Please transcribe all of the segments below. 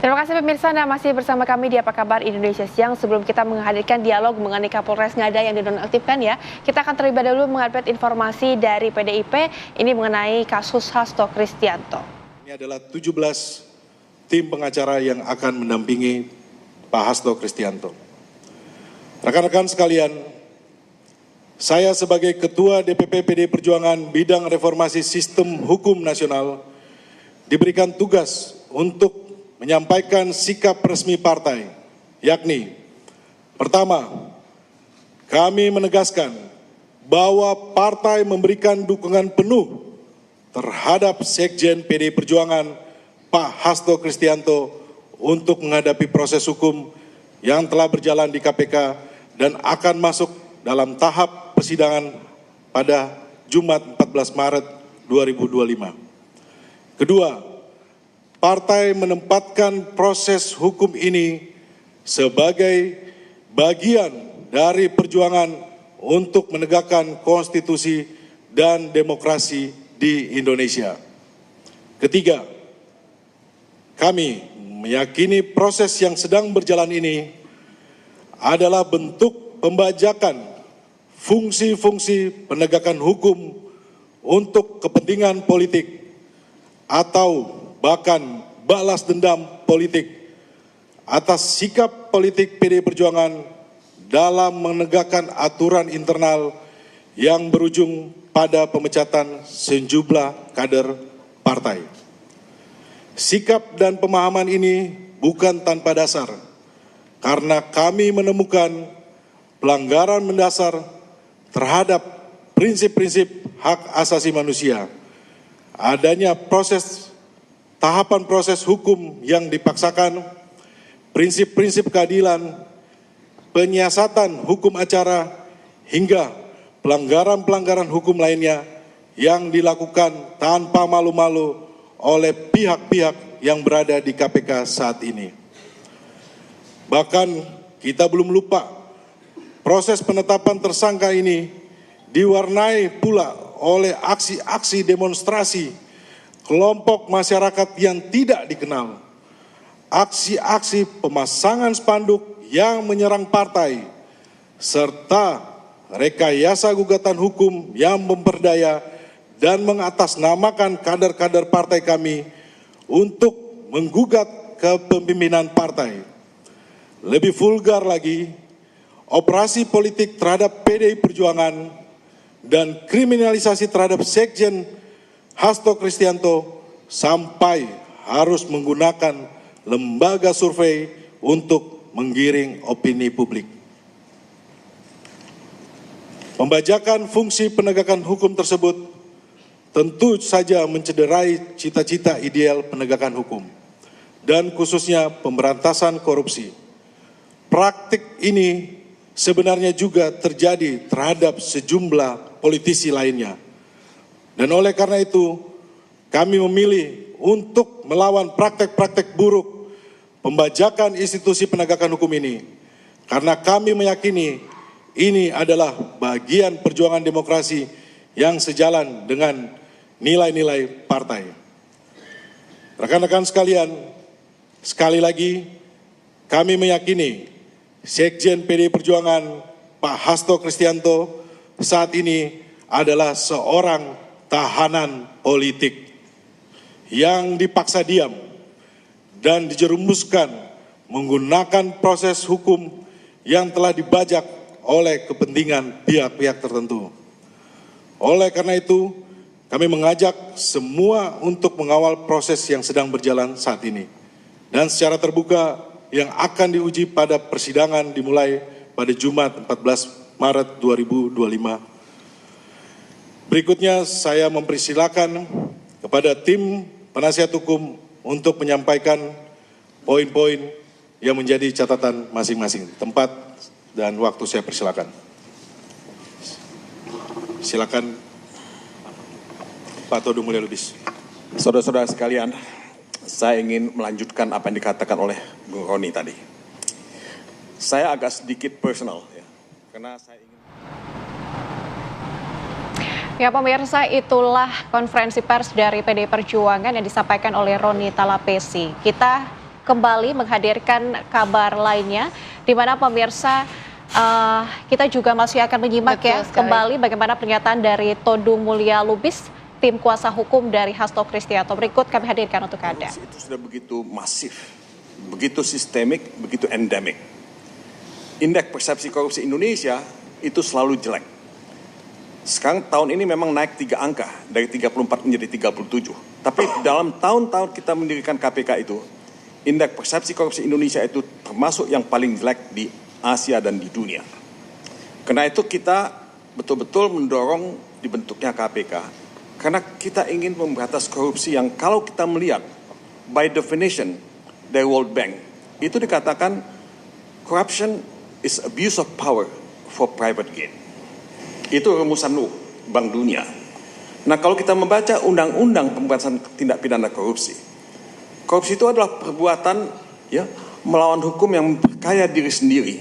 Terima kasih pemirsa, Anda masih bersama kami di Apa Kabar Indonesia Siang. Sebelum kita menghadirkan dialog mengenai Kapolres Ngada yang dinonaktifkan ya, kita akan terlebih dahulu mengupdate informasi dari PDIP, ini mengenai kasus Hasto Kristianto. Ini adalah 17 tim pengacara yang akan mendampingi Pak Hasto Kristianto. Rekan-rekan sekalian, saya sebagai Ketua DPP PDI Perjuangan Bidang Reformasi Sistem Hukum Nasional diberikan tugas untuk menyampaikan sikap resmi partai, yakni pertama, kami menegaskan bahwa partai memberikan dukungan penuh terhadap Sekjen PDI Perjuangan Pak Hasto Kristianto untuk menghadapi proses hukum yang telah berjalan di KPK dan akan masuk dalam tahap persidangan pada Jumat 14 Maret 2025. Kedua, partai menempatkan proses hukum ini sebagai bagian dari perjuangan untuk menegakkan konstitusi dan demokrasi di Indonesia. Ketiga, kami meyakini proses yang sedang berjalan ini adalah bentuk pembajakan fungsi-fungsi penegakan hukum untuk kepentingan politik atau bahkan balas dendam politik atas sikap politik PDI Perjuangan dalam menegakkan aturan internal yang berujung pada pemecatan sejumlah kader partai. Sikap dan pemahaman ini bukan tanpa dasar, karena kami menemukan pelanggaran mendasar terhadap prinsip-prinsip hak asasi manusia, adanya tahapan proses hukum yang dipaksakan, prinsip-prinsip keadilan, penyiasatan hukum acara, hingga pelanggaran-pelanggaran hukum lainnya yang dilakukan tanpa malu-malu oleh pihak-pihak yang berada di KPK saat ini. Bahkan kita belum lupa proses penetapan tersangka ini diwarnai pula oleh aksi-aksi demonstrasi kelompok masyarakat yang tidak dikenal, aksi-aksi pemasangan spanduk yang menyerang partai, serta rekayasa gugatan hukum yang memperdaya dan mengatasnamakan kader-kader partai kami untuk menggugat kepemimpinan partai. Lebih vulgar lagi, operasi politik terhadap PDI Perjuangan dan kriminalisasi terhadap Sekjen Hasto Kristianto sampai harus menggunakan lembaga survei untuk menggiring opini publik. Pembajakan fungsi penegakan hukum tersebut tentu saja mencederai cita-cita ideal penegakan hukum dan khususnya pemberantasan korupsi. Praktik ini sebenarnya juga terjadi terhadap sejumlah politisi lainnya. Dan oleh karena itu, kami memilih untuk melawan praktek-praktek buruk pembajakan institusi penegakan hukum ini. Karena kami meyakini ini adalah bagian perjuangan demokrasi yang sejalan dengan nilai-nilai partai. Rekan-rekan sekalian, sekali lagi kami meyakini Sekjen PDI Perjuangan Pak Hasto Kristianto saat ini adalah seorang tahanan politik yang dipaksa diam dan dijerumuskan menggunakan proses hukum yang telah dibajak oleh kepentingan pihak-pihak tertentu. Oleh karena itu, kami mengajak semua untuk mengawal proses yang sedang berjalan saat ini dan secara terbuka yang akan diuji pada persidangan dimulai pada Jumat 14 Maret 2025. Berikutnya saya mempersilakan kepada tim penasihat hukum untuk menyampaikan poin-poin yang menjadi catatan masing-masing. Tempat dan waktu saya persilakan. Silakan Pak Todung Mulya Lubis. Saudara-saudara sekalian, saya ingin melanjutkan apa yang dikatakan oleh Bung Roni tadi. Saya agak sedikit personal ya, karena saya ingin. Ya pemirsa, itulah konferensi pers dari PDI Perjuangan yang disampaikan oleh Roni Talapesi. Kita kembali menghadirkan kabar lainnya, di mana pemirsa kita juga masih akan menyimak kembali bagaimana pernyataan dari Todung Mulya Lubis, tim kuasa hukum dari Hasto Kristianto. Berikut kami hadirkan untuk Anda. Itu sudah begitu masif, begitu sistemik, begitu endemik. Indeks persepsi korupsi Indonesia itu selalu jelek. Sekarang tahun ini memang naik 3 angka, dari 34 menjadi 37. Tapi dalam tahun-tahun kita mendirikan KPK itu, indeks persepsi korupsi Indonesia itu termasuk yang paling jelek di Asia dan di dunia. Karena itu kita betul-betul mendorong dibentuknya KPK, karena kita ingin memberantas korupsi yang kalau kita melihat, by definition, dari World Bank, itu dikatakan corruption is abuse of power for private gain. Itu rumusan Bank Dunia. Nah, kalau kita membaca Undang-Undang Pemberantasan Tindak Pidana Korupsi, korupsi itu adalah perbuatan melawan hukum yang memperkaya diri sendiri,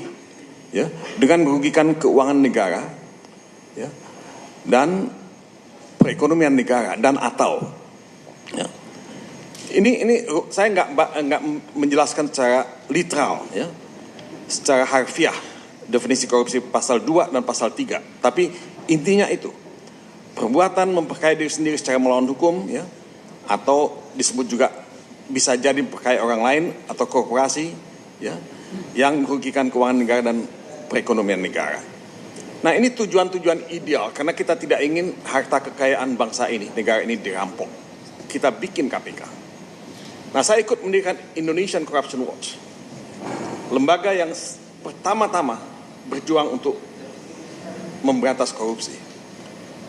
dengan merugikan keuangan negara, dan perekonomian negara dan atau. Ini saya nggak menjelaskan secara literal, secara harfiah definisi korupsi pasal 2 dan pasal 3. Tapi intinya itu, perbuatan memperkaya diri sendiri secara melawan hukum, atau disebut juga bisa jadi memperkaya orang lain atau korporasi, yang merugikan keuangan negara dan perekonomian negara. Nah, ini tujuan-tujuan ideal karena kita tidak ingin harta kekayaan bangsa ini, negara ini dirampok. Kita bikin KPK. Nah, saya ikut mendirikan Indonesian Corruption Watch, lembaga yang pertama-tama berjuang untuk memberantas korupsi.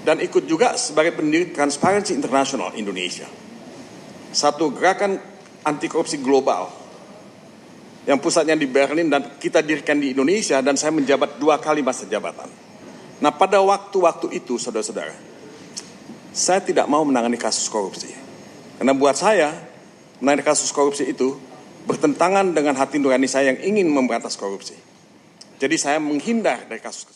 Dan ikut juga sebagai pendiri Transparency International Indonesia, satu gerakan anti korupsi global yang pusatnya di Berlin dan kita dirikan di Indonesia, dan saya menjabat 2 kali masa jabatan. Nah, pada waktu-waktu itu, saudara-saudara, saya tidak mau menangani kasus korupsi. Karena buat saya, menangani kasus korupsi itu bertentangan dengan hati nurani saya yang ingin memberantas korupsi. Jadi saya menghindar dari kasus